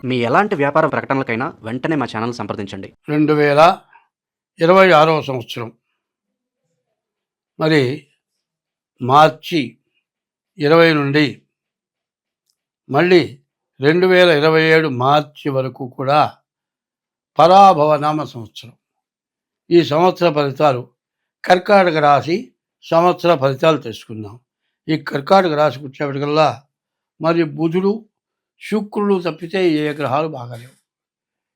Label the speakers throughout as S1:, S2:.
S1: మీ ఎలాంటి వ్యాపార ప్రకటనలకైనా వెంటనే మా ఛానల్ సంప్రదించండి.
S2: 2026వ సంవత్సరం మరి మార్చి 20 నుండి మళ్ళీ 2027 మార్చి వరకు కూడా పరాభవనామ సంవత్సరం. ఈ సంవత్సర ఫలితాలు కర్కాటక రాశి సంవత్సర ఫలితాలు తెలుసుకుందాం. ఈ కర్కాటక రాశికి వచ్చేప్పటికల్లా మరి బుధుడు శుక్రుడు తప్పితే ఏ గ్రహాలు బాగాలేవు.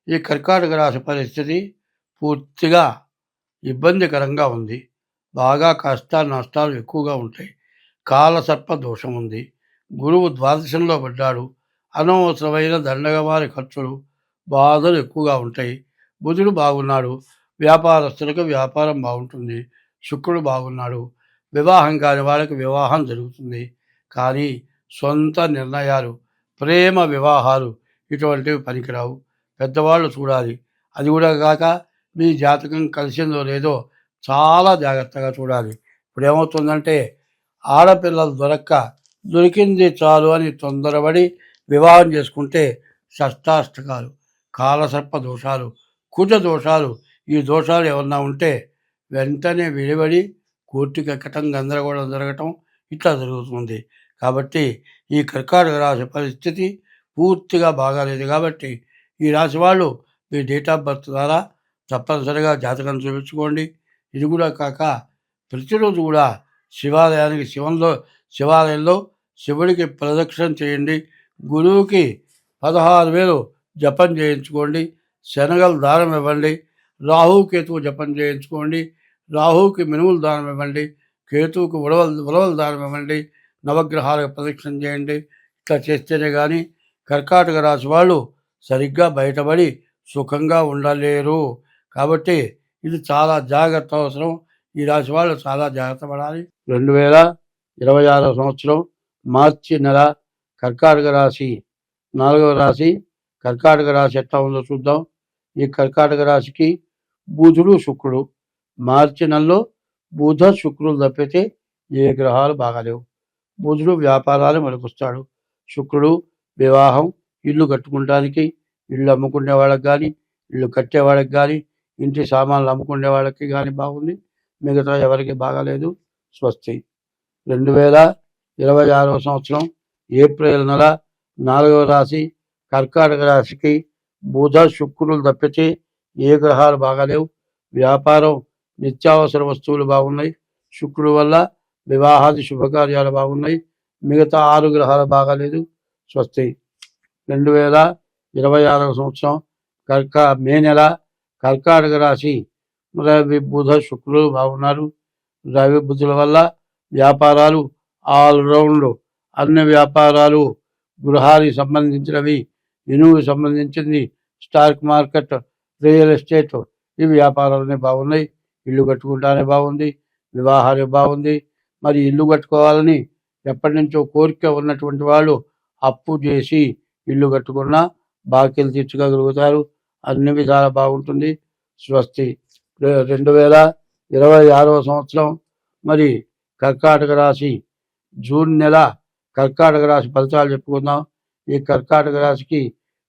S2: ఈ కర్కాటక రాశి పరిస్థితి పూర్తిగా ఇబ్బందికరంగా ఉంది. బాగా కష్టాలు నష్టాలు ఎక్కువగా ఉంటాయి. కాలసర్ప దోషం ఉంది. గురువు ద్వాదశంలో పడ్డాడు. అనవసరమైన దండగవారి ఖర్చులు బాధలు ఎక్కువగా ఉంటాయి. బుధుడు బాగున్నాడు. వ్యాపారస్తులకు వ్యాపారం బాగుంటుంది. శుక్రుడు బాగున్నాడు. వివాహం కాని వాళ్ళకి వివాహం జరుగుతుంది. కానీ సొంత నిర్ణయాలు, ప్రేమ వివాహాలు ఇటువంటివి పనికిరావు. పెద్దవాళ్ళు చూడాలి. అది కూడా కాక మీ జాతకం కలిసిందో లేదో చాలా జాగ్రత్తగా చూడాలి. ఇప్పుడు ఏమవుతుందంటే ఆడపిల్లలు దొరికింది చాలు అని తొందరపడి వివాహం చేసుకుంటే షష్టాష్టకాలు, కాలసర్ప దోషాలు, కుజ దోషాలు, ఈ దోషాలు ఏమన్నా ఉంటే వెంటనే విడివడి కోర్టుకి ఎక్కటం, గందరగోళం జరగటం ఇట్లా జరుగుతుంది. కాబట్టి ఈ కర్కాటక రాశి పరిస్థితి పూర్తిగా బాగాలేదు. కాబట్టి ఈ రాశి వాళ్ళు మీ డేట్ ఆఫ్ బర్త్ ద్వారా తప్పనిసరిగా జాతకం చూపించుకోండి. ఇది కూడా కాక ప్రతిరోజు కూడా శివాలయంలో శివుడికి ప్రదక్షిణ చేయండి. గురువుకి 16,000 జపం చేయించుకోండి. శనగలు దానం ఇవ్వండి. రాహుకేతువు జపం చేయించుకోండి. రాహుకి మినుములు దానం ఇవ్వండి. కేతువుకి ఉలవలు దానం ఇవ్వండి. నవగ్రహాలకు ప్రదక్షిణ చేయండి. ఇట్లా చేస్తేనే కానీ కర్కాటక రాశి వాళ్ళు సరిగ్గా బయటపడి సుఖంగా ఉండలేరు. కాబట్టి ఇది చాలా జాగ్రత్త అవసరం. ఈ రాశి వాళ్ళు చాలా జాగ్రత్త పడాలి. 2026వ సంవత్సరం మార్చి నెల కర్కాటక రాశి 4వ రాశి కర్కాటక రాశి ఎట్లా ఉందో చూద్దాం. ఈ కర్కాటక రాశికి బుధుడు శుక్రుడు మార్చి నెలలో బుధ శుక్రులు తప్పితే ఏ గ్రహాలు బాగాలేవు. బుధుడు వ్యాపారాలు మలుపుస్తాడు. శుక్రుడు వివాహం, ఇల్లు కట్టుకుంటానికి, ఇల్లు అమ్ముకునే వాళ్ళకి కానీ, ఇల్లు కట్టేవాళ్ళకి కానీ, ఇంటి సామాన్లు అమ్ముకునే వాళ్ళకి కానీ బాగుంది. మిగతా ఎవరికి బాగాలేదు. స్వస్తి. 2026వ సంవత్సరం ఏప్రిల్ నెల 4వ రాశి కర్కాటక రాశికి బుధ శుక్రులు తప్పితే ఏ గ్రహాలు బాగాలేవు. వ్యాపారం, నిత్యావసర వస్తువులు బాగున్నాయి. శుక్రుడు వల్ల వివాహాది శుభకార్యాలు బాగున్నాయి. మిగతా 6 గ్రహాలు బాగాలేదు. స్వస్తి. 2026వ సంవత్సరం మే నెల కర్కాటక రాశి రవి బుధ శుక్రులు బాగున్నారు. రవి బుధుల వల్ల వ్యాపారాలు ఆల్రౌండ్, అన్ని వ్యాపారాలు, గృహానికి సంబంధించినవి, ఇనువుకి సంబంధించింది, స్టాక్ మార్కెట్, రియల్ ఎస్టేట్, ఈ వ్యాపారాలనే బాగున్నాయి. ఇల్లు కట్టుకుంటానే బాగుంది. వివాహాలు బాగుంది. మరి ఇల్లు కట్టుకోవాలని ఎప్పటి నుంచో కోరిక ఉన్నటువంటి వాళ్ళు అప్పు చేసి ఇల్లు కట్టుకున్నా బాకీలు తీర్చుకోగలుగుతారు. అన్ని విధాలు బాగుంటుంది. స్వస్తి. 2026వ సంవత్సరం మరి కర్కాటక రాశి జూన్ నెల కర్కాటక రాశి ఫలితాలు చెప్పుకుందాం. ఈ కర్కాటక రాశికి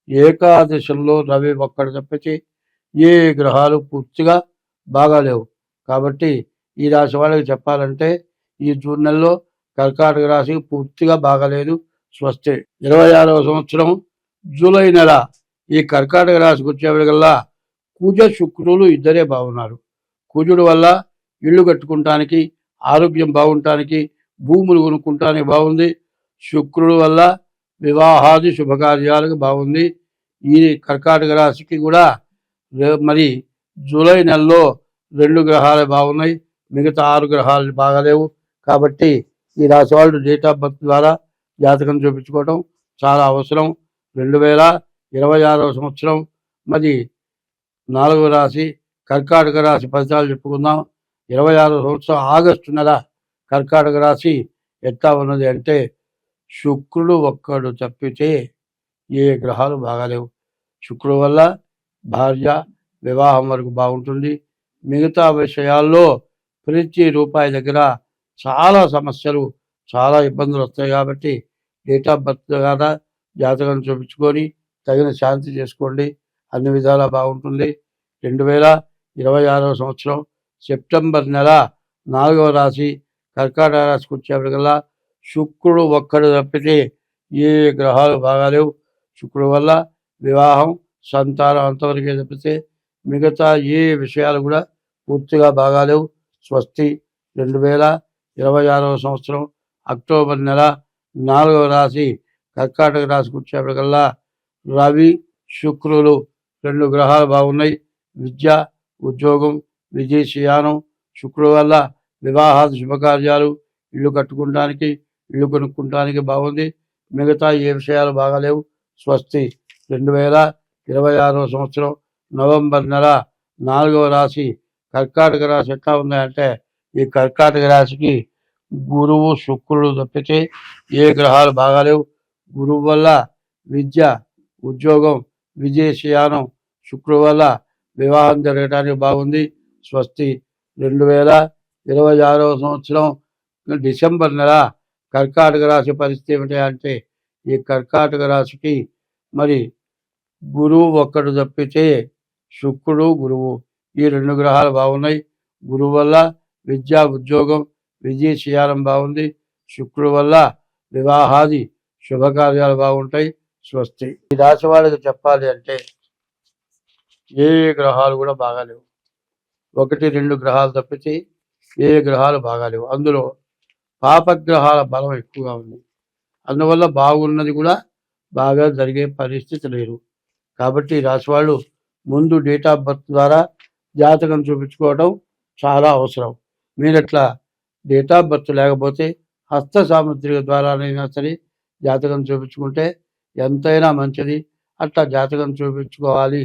S2: ఏకాదశంలో రవి ఒక్కడు తప్పితే ఏ గ్రహాలు పూర్తిగా బాగాలేవు. కాబట్టి ఈ రాశి వాళ్ళకి చెప్పాలంటే ఈ జూన్ నెలలో కర్కాటక రాశికి పూర్తిగా బాగాలేదు. స్వస్తి. 26వ సంవత్సరం జూలై నెల ఈ కర్కాటక రాశికి వచ్చేవాడికల్లా కుజ శుక్రులు ఇద్దరే బాగున్నారు. కుజుడు వల్ల ఇల్లు కట్టుకుంటానికి, ఆరోగ్యం బాగుంటానికి, భూములు కొనుక్కుంటానికి బాగుంది. శుక్రుడు వల్ల వివాహాది శుభకార్యాలకు బాగుంది. ఈ కర్కాటక రాశికి కూడా మరి జూలై నెలలో 2 గ్రహాలు బాగున్నాయి. మిగతా 6 గ్రహాలు బాగాలేవు. కాబట్టి ఈ రాశి వాళ్ళు డేట్ ఆఫ్ బర్త్ ద్వారా జాతకం చూపించుకోవడం చాలా అవసరం. 2026వ సంవత్సరం మరి 4వ రాశి కర్కాటక రాశి ఫలితాలు చెప్పుకుందాం. 26వ సంవత్సరం ఆగస్టు నెల కర్కాటక రాశి ఎట్లా ఉన్నది అంటే శుక్రుడు ఒక్కడు తప్పితే ఏ గ్రహాలు బాగాలేవు. శుక్రుడు వల్ల భార్య వివాహం వరకు బాగుంటుంది. మిగతా విషయాల్లో ప్రతి రూపాయి దగ్గర చాలా సమస్యలు, చాలా ఇబ్బందులు వస్తాయి. కాబట్టి డేట్ ఆఫ్ బర్త్ ద్వారా జాతకం చూపించుకొని తగిన శాంతి చేసుకోండి, అన్ని విధాలా బాగుంటుంది. 2026వ సంవత్సరం సెప్టెంబర్ నెల 4వ రాశి కర్కాటక రాశికి వచ్చేప్పటికల్లా శుక్రుడు ఒక్కడు తప్పితే ఏ గ్రహాలు బాగాలేవు. శుక్రుడు వల్ల వివాహం, సంతానం అంతవరకే తప్పితే మిగతా ఏ విషయాలు కూడా పూర్తిగా బాగాలేవు. స్వస్తి. 2026వ సంవత్సరం అక్టోబర్ నెల 4వ రాశి కర్కాటక రాశికి వచ్చేప్పటికల్లా రవి, శుక్రులు 2 గ్రహాలు బాగున్నాయి. విద్య, ఉద్యోగం, విదేశీయానం. శుక్రుడు వల్ల వివాహాది శుభకార్యాలు, ఇల్లు కట్టుకోవడానికి, ఇల్లు కొనుక్కోవడానికి బాగుంది. మిగతా ఏ విషయాలు బాగాలేవు. స్వస్తి. 2026వ సంవత్సరం నవంబర్ నెల 4వ రాశి కర్కాటక రాశి ఎట్లా ఉన్నాయంటే, ఈ కర్కాటక రాశికి గురువు, శుక్రుడు తప్పితే ఏ గ్రహాలు బాగాలేవు. గురువు వల్ల విద్య, ఉద్యోగం, విదేశీయానం. శుక్రుడు వల్ల వివాహం జరగడానికి బాగుంది. స్వస్తి. 2026వ సంవత్సరం డిసెంబర్ నెల కర్కాటక రాశి పరిస్థితి ఏమిటి అంటే, ఈ కర్కాటక రాశికి మరి గురువు ఒక్కడు తప్పితే శుక్రుడు, గురువు ఈ 2 గ్రహాలు బాగున్నాయి. గురువు వల్ల విద్య, ఉద్యోగం, విదేశీయానం బాగుంది. శుక్రుడు వల్ల వివాహాది శుభకార్యాలు బాగుంటాయి. స్వస్తి. ఈ రాశి వాళ్ళకి చెప్పాలి అంటే ఏ గ్రహాలు కూడా బాగాలేవు. 1-2 గ్రహాలు తప్పితే ఏ గ్రహాలు బాగాలేవు. అందులో పాపగ్రహాల బలం ఎక్కువగా ఉంది. అందువల్ల బాగున్నది కూడా బాగా జరిగే పరిస్థితి లేదు. కాబట్టి ఈ రాశి వాళ్ళు ముందు డేట్ ఆఫ్ బర్త్ ద్వారా జాతకం చూపించుకోవడం చాలా అవసరం. మీరట్లా డేట్ ఆఫ్ బర్త్ లేకపోతే హస్త సాముద్రిక ద్వారానైనా సరే జాతకం చూపించుకుంటే ఎంతైనా మంచిది. అట్లా జాతకం చూపించుకోవాలి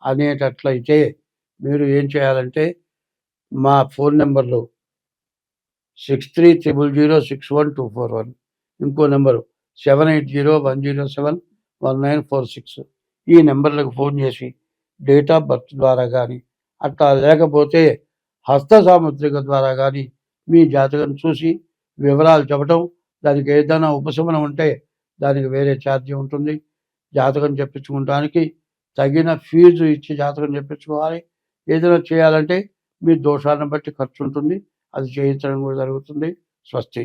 S2: అనేటట్లయితే మీరు ఏం చేయాలంటే, మా ఫోన్ నెంబర్లు 6300061241, ఇంకో నెంబరు 7801071946, ఈ నెంబర్లకు ఫోన్ చేసి డేట్ ఆఫ్ బర్త్ ద్వారా కానీ, అట్లా లేకపోతే హస్త సాముద్రిక ద్వారా కానీ మీ జాతకం చూసి వివరాలు చెప్పటం. దానికి ఏదైనా ఉపశమనం ఉంటే దానికి వేరే ఛార్జీ ఉంటుంది. జాతకం చెప్పించుకోవడానికి తగిన ఫీజు ఇచ్చి జాతకం చెప్పించుకోవాలి. ఏదైనా చేయాలంటే మీ దోషాలను బట్టి ఖర్చు ఉంటుంది, అది చేయించడం కూడా జరుగుతుంది. స్వస్తి.